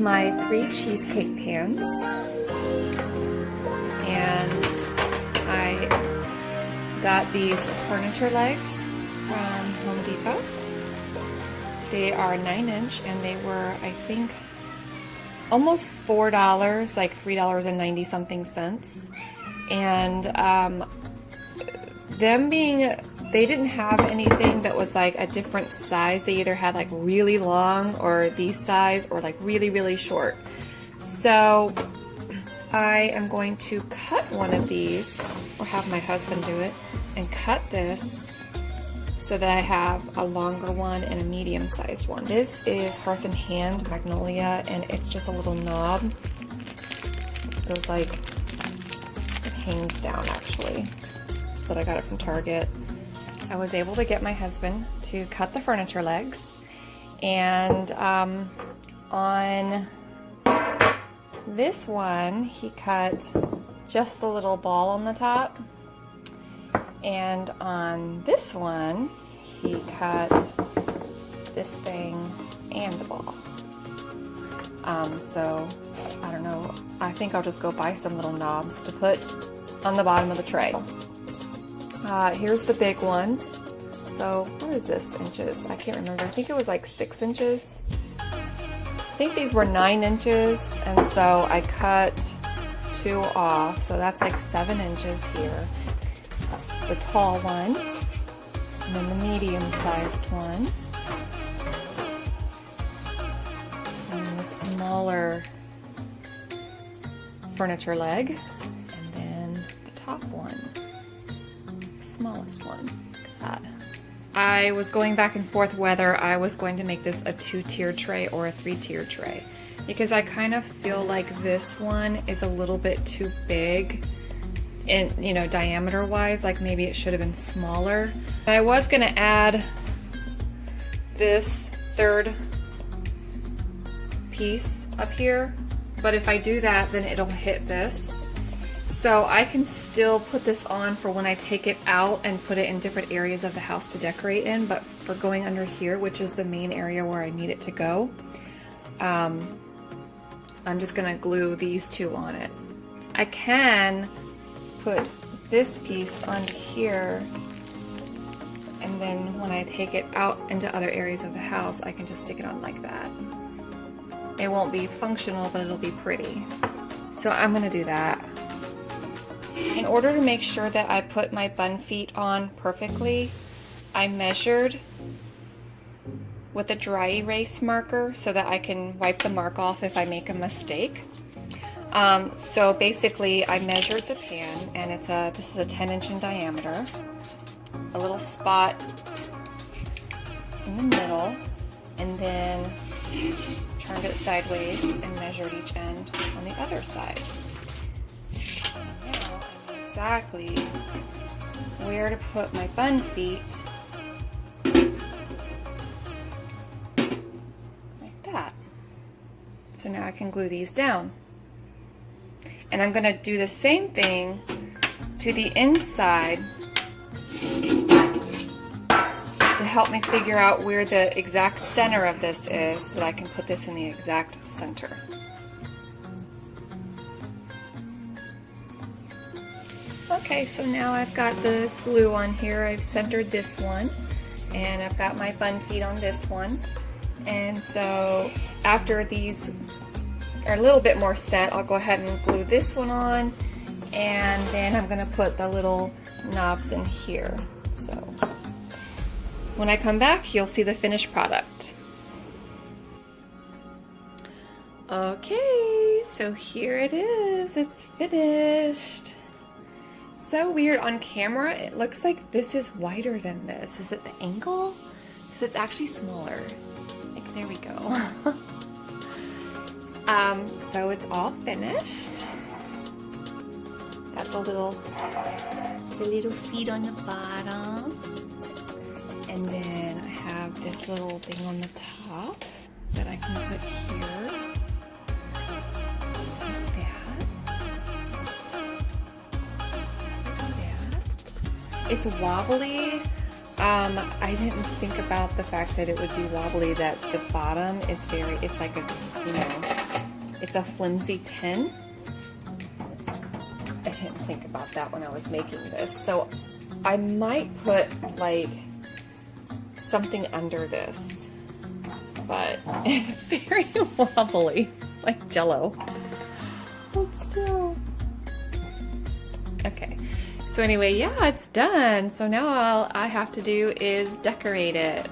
my 3 cheesecake pans, and I got these furniture legs from Home Depot. They are 9-inch and they were, I think, almost $4, like $3.90 something cents. And them being, they didn't have anything that was like a different size. They either had like really long or these size or like really, really short. So I am going to cut one of these, or have my husband do it, and cut this so that I have a longer one and a medium-sized one. This is Hearth and Hand Magnolia, and it's just a little knob. It goes like, it hangs down actually, but I got it from Target. I was able to get my husband to cut the furniture legs, and on this one, he cut just the little ball on the top. And on this one, he cut this thing and the ball. So, I don't know. I think I'll just go buy some little knobs to put on the bottom of the tray. Here's the big one. So, what is this, inches? I can't remember. I think it was like 6 inches. I think these were 9 inches, and so I cut 2 off. So that's like 7 inches here. The tall one, and then the medium-sized one, and the smaller furniture leg, and then the top one, the smallest one. Look at that. I was going back and forth whether I was going to make this a 2-tier tray or a 3-tier tray, because I kind of feel like this one is a little bit too big. In, you know, diameter wise, like maybe it should have been smaller. I was gonna add this 3rd piece up here, but if I do that, then it'll hit this. So I can still put this on for when I take it out and put it in different areas of the house to decorate in, but for going under here, which is the main area where I need it to go, I'm just gonna glue these 2 on it. I can put this piece on here, and then when I take it out into other areas of the house, I can just stick it on like that. It won't be functional, but it'll be pretty. So I'm gonna do that. In order to make sure that I put my bun feet on perfectly, I measured with a dry erase marker so that I can wipe the mark off if I make a mistake. So basically I measured the pan, and this is a 10-inch in diameter, a little spot in the middle, and then turned it sideways and measured each end on the other side. Now I know exactly where to put my bun feet, like that. So now I can glue these down. And I'm gonna do the same thing to the inside to help me figure out where the exact center of this is, so that I can put this in the exact center. Okay, so now I've got the glue on here. I've centered this one, and I've got my bun feet on this one. And so after these are a little bit more set, I'll go ahead and glue this one on, and then I'm gonna put the little knobs in here. So when I come back, you'll see the finished product. Okay, so here it is. It's finished. So weird on camera. It looks like this is wider than this. Is it the angle? Because it's actually smaller. Like, there we go. So it's all finished. Got the little feet on the bottom. And then I have this little thing on the top that I can put here. Like that. It's wobbly. I didn't think about the fact that it would be wobbly, that the bottom is it's like a, you know, It's a flimsy tin. I didn't think about that when I was making this. So I might put like something under this, but it's very wobbly, like Jello. But still. Okay. So anyway, yeah, it's done. So now all I have to do is decorate it.